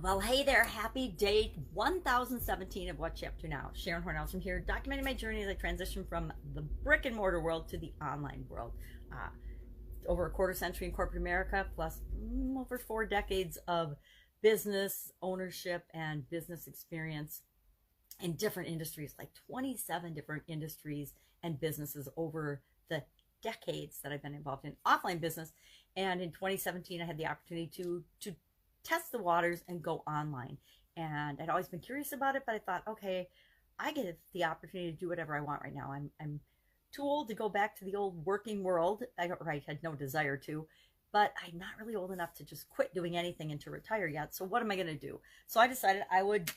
Well, hey there. Happy day 1017 of What's You Up To Now. Sharon Horne-Ellstrom here, documenting my journey as I transition from the brick and mortar world to the online world. Over a quarter century in corporate America, plus over 4 decades of business ownership and business experience in different industries, like 27 different industries and businesses over the decades that I've been involved in offline business. And in 2017, I had the opportunity to test the waters and go online. And I'd always been curious about it, but I thought, okay, I get the opportunity to do whatever I want right now. I'm too old to go back to the old working world. I had no desire to, but I'm not really old enough to just quit doing anything and to retire yet. So what am I going to do? So I decided I would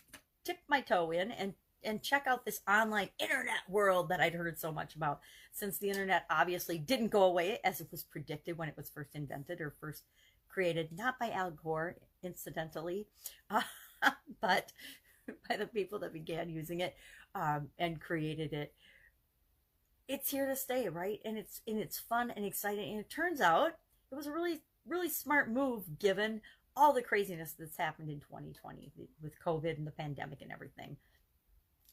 dip my toe in and check out this online internet world that I'd heard so much about, since the internet obviously didn't go away as it was predicted when it was first invented or first created, not by Al Gore, incidentally, but by the people that began using it and created it. It's here to stay, right? And it's fun and exciting. And it turns out it was a really, really smart move given all the craziness that's happened in 2020 with COVID and the pandemic and everything.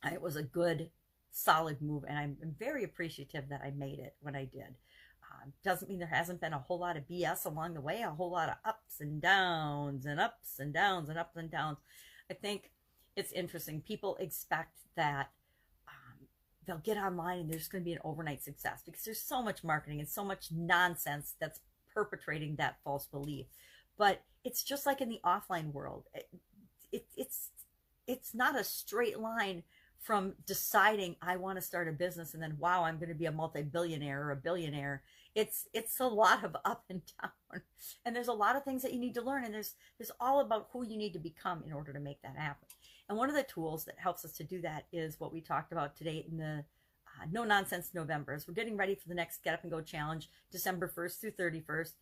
It was a good, solid move, and I'm very appreciative that I made it when I did. Doesn't mean there hasn't been a whole lot of BS along the way, a whole lot of ups and downs and ups and downs and ups and downs. I think it's interesting. People expect that they'll get online and there's going to be an overnight success because there's so much marketing and so much nonsense that's perpetrating that false belief. But it's just like in the offline world. It's not a straight line from deciding I want to start a business and then, wow, I'm going to be a multi-billionaire or a billionaire. It's a lot of up and down, and there's a lot of things that you need to learn, and there's all about who you need to become in order to make that happen. And one of the tools that helps us to do that is what we talked about today in the No Nonsense November. As we're getting ready for the next Get Up and Go challenge, December 1st through 31st.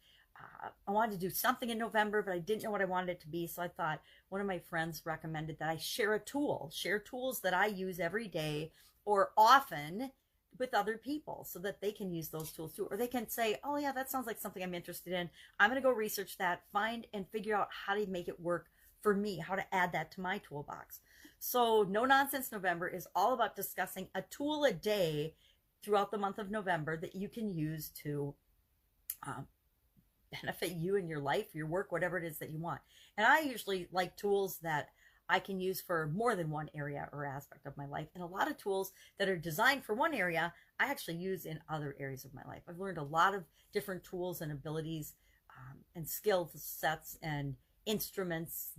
I wanted to do something in November, but I didn't know what I wanted it to be. So I thought one of my friends recommended that I share tools that I use every day or often with other people so that they can use those tools too. Or they can say, oh yeah, that sounds like something I'm interested in. I'm going to go research that, find and figure out how to make it work for me, how to add that to my toolbox. So No Nonsense November is all about discussing a tool a day throughout the month of November that you can use to benefit you in your life, your work, whatever it is that you want. And I usually like tools that I can use for more than one area or aspect of my life. And a lot of tools that are designed for one area, I actually use in other areas of my life. I've learned a lot of different tools and abilities and skill sets and instruments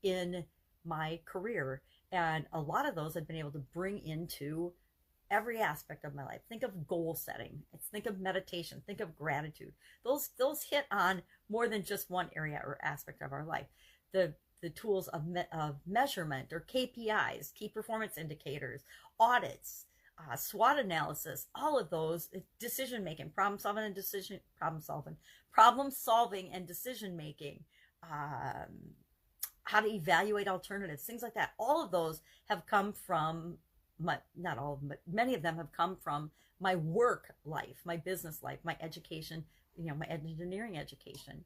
in my career. And a lot of those I've been able to bring into every aspect of my life. Think of goal setting. Think of meditation. Think of gratitude. Those hit on more than just one area or aspect of our life. The tools of measurement or KPIs, key performance indicators, audits, SWOT analysis, all of those, decision making, problem solving and decision making, how to evaluate alternatives, things like that. All of those have come from not all of them, but many of them have come from my work life, my business life, my education, my engineering education.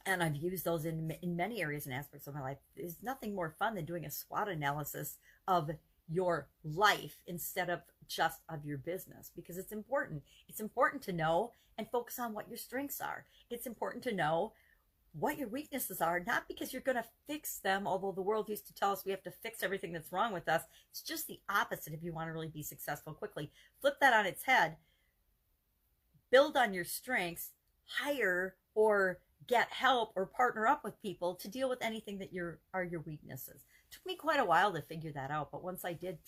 And I've used those in many areas and aspects of my life. There's nothing more fun than doing a SWOT analysis of your life instead of just of your business, because it's important. It's important to know and focus on what your strengths are. It's important to know what your weaknesses are, not because you're going to fix them, although the world used to tell us we have to fix everything that's wrong with us. It's just the opposite if you want to really be successful quickly. Flip that on its head. Build on your strengths, hire or get help or partner up with people to deal with anything that are your weaknesses. It took me quite a while to figure that out, but once I did,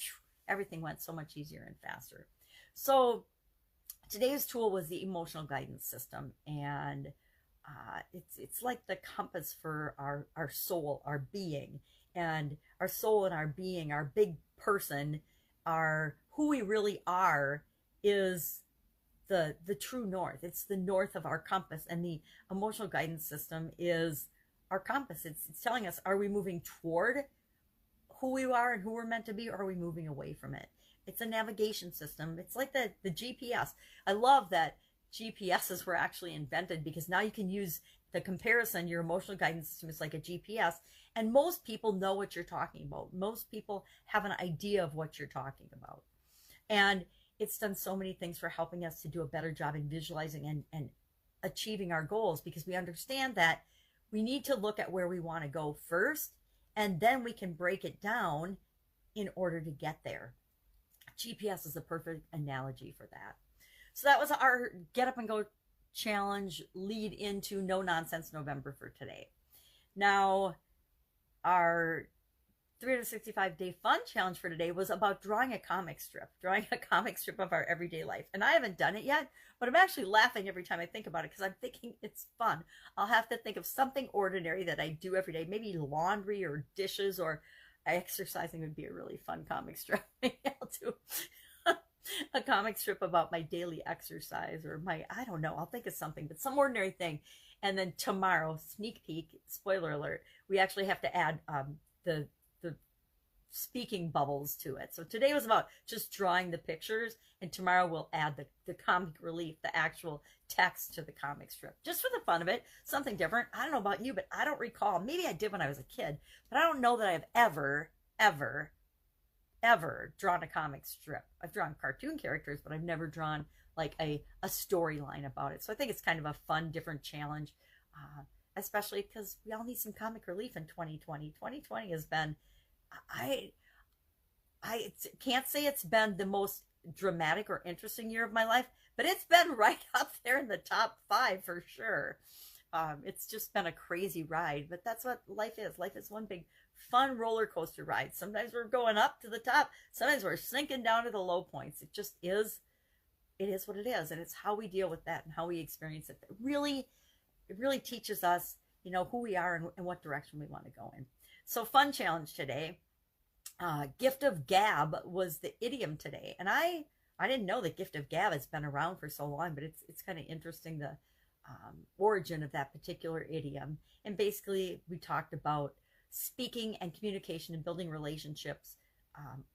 everything went so much easier and faster. So today's tool was the emotional guidance system, and it's like the compass for our soul, our being, and our soul and our being, our big person, our who we really are is the true north. It's the north of our compass, and the emotional guidance system is our compass. It's telling us, are we moving toward who we are and who we're meant to be, or are we moving away from it? It's a navigation system. It's like the GPS. I love that GPSs were actually invented, because now you can use the comparison, your emotional guidance system is like a GPS, and most people know what you're talking about. Most people have an idea of what you're talking about. And it's done so many things for helping us to do a better job in visualizing and achieving our goals, because we understand that we need to look at where we want to go first, and then we can break it down in order to get there. GPS is the perfect analogy for that. So that was our Get Up and Go challenge lead into No Nonsense November for today. Now, our 365-day fun challenge for today was about drawing a comic strip of our everyday life. And I haven't done it yet, but I'm actually laughing every time I think about it, because I'm thinking it's fun. I'll have to think of something ordinary that I do every day, maybe laundry or dishes, or exercising would be a really fun comic strip. Maybe I'll do a comic strip about my daily exercise, or I don't know, I'll think of something, but some ordinary thing. And then tomorrow, sneak peek, spoiler alert, we actually have to add the speaking bubbles to it. So today was about just drawing the pictures, and tomorrow we'll add the comic relief, the actual text to the comic strip, just for the fun of it, something different. I don't know about you, but I don't recall. Maybe I did when I was a kid, but I don't know that I've ever drawn a comic strip. I've drawn cartoon characters, but I've never drawn like a storyline about it. So I think it's kind of a fun, different challenge, especially because we all need some comic relief in 2020. 2020 has been, I can't say it's been the most dramatic or interesting year of my life, but it's been right up there in the top 5 for sure. It's just been a crazy ride, but that's what life is. Life is one big fun roller coaster ride. Sometimes we're going up to the top, sometimes we're sinking down to the low points. It just is, it is what it is, and it's how we deal with that and how we experience it. It really teaches us, who we are and what direction we want to go in. So fun challenge today. Gift of gab was the idiom today, and I didn't know the gift of gab has been around for so long, but it's kind of interesting, the origin of that particular idiom. And basically we talked about speaking and communication and building relationships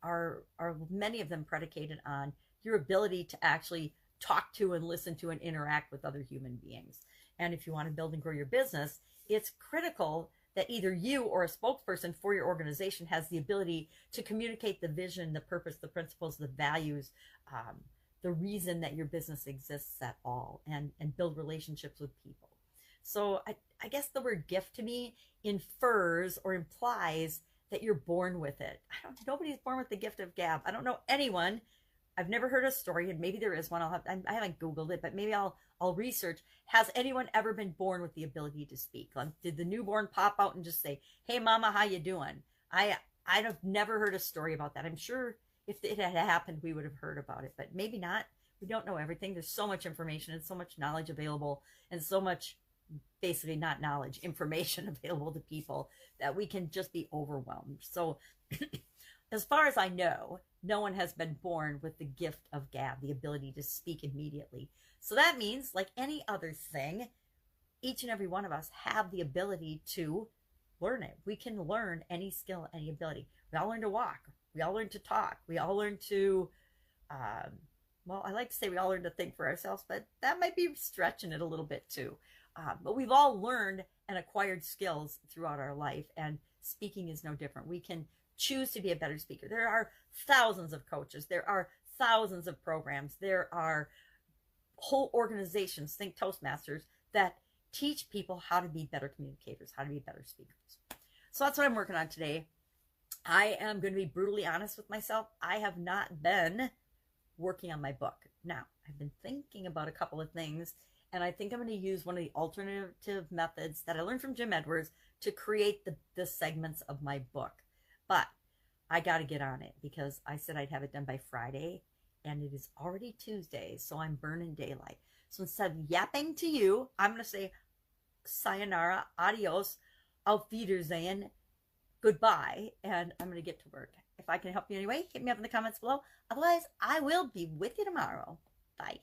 are many of them predicated on your ability to actually talk to and listen to and interact with other human beings. And if you want to build and grow your business, it's critical that either you or a spokesperson for your organization has the ability to communicate the vision, the purpose, the principles, the values, the reason that your business exists at all, and build relationships with people. So I guess the word gift to me infers or implies that you're born with it. Nobody's born with the gift of gab. I don't know anyone. I've never heard a story, and maybe there is one. I haven't Googled it, but maybe I'll research. Has anyone ever been born with the ability to speak? Did the newborn pop out and just say, "Hey, mama, how you doing?" I've never heard a story about that. I'm sure if it had happened, we would have heard about it, but maybe not. We don't know everything. There's so much information and so much knowledge available, and so much, basically not knowledge, information available to people, that we can just be overwhelmed. So as far as I know, no one has been born with the gift of gab, the ability to speak immediately. So that means, like any other thing, each and every one of us have the ability to learn it. We can learn any skill, any ability. We all learn to walk. We all learn to talk. We all learn to, well, I like to say we all learn to think for ourselves, but that might be stretching it a little bit too. But we've all learned and acquired skills throughout our life, and speaking is no different. We can choose to be a better speaker. There are thousands of coaches. There are thousands of programs. There are whole organizations, think Toastmasters, that teach people how to be better communicators, how to be better speakers. So that's what I'm working on today. I am going to be brutally honest with myself. I have not been working on my book. Now, I've been thinking about a couple of things, and I think I'm going to use one of the alternative methods that I learned from Jim Edwards to create the segments of my book. But I got to get on it, because I said I'd have it done by Friday, and it is already Tuesday, so I'm burning daylight. So instead of yapping to you, I'm going to say sayonara, adios, auf Wiedersehen, goodbye, and I'm going to get to work. If I can help you in any way, hit me up in the comments below. Otherwise, I will be with you tomorrow. Bye.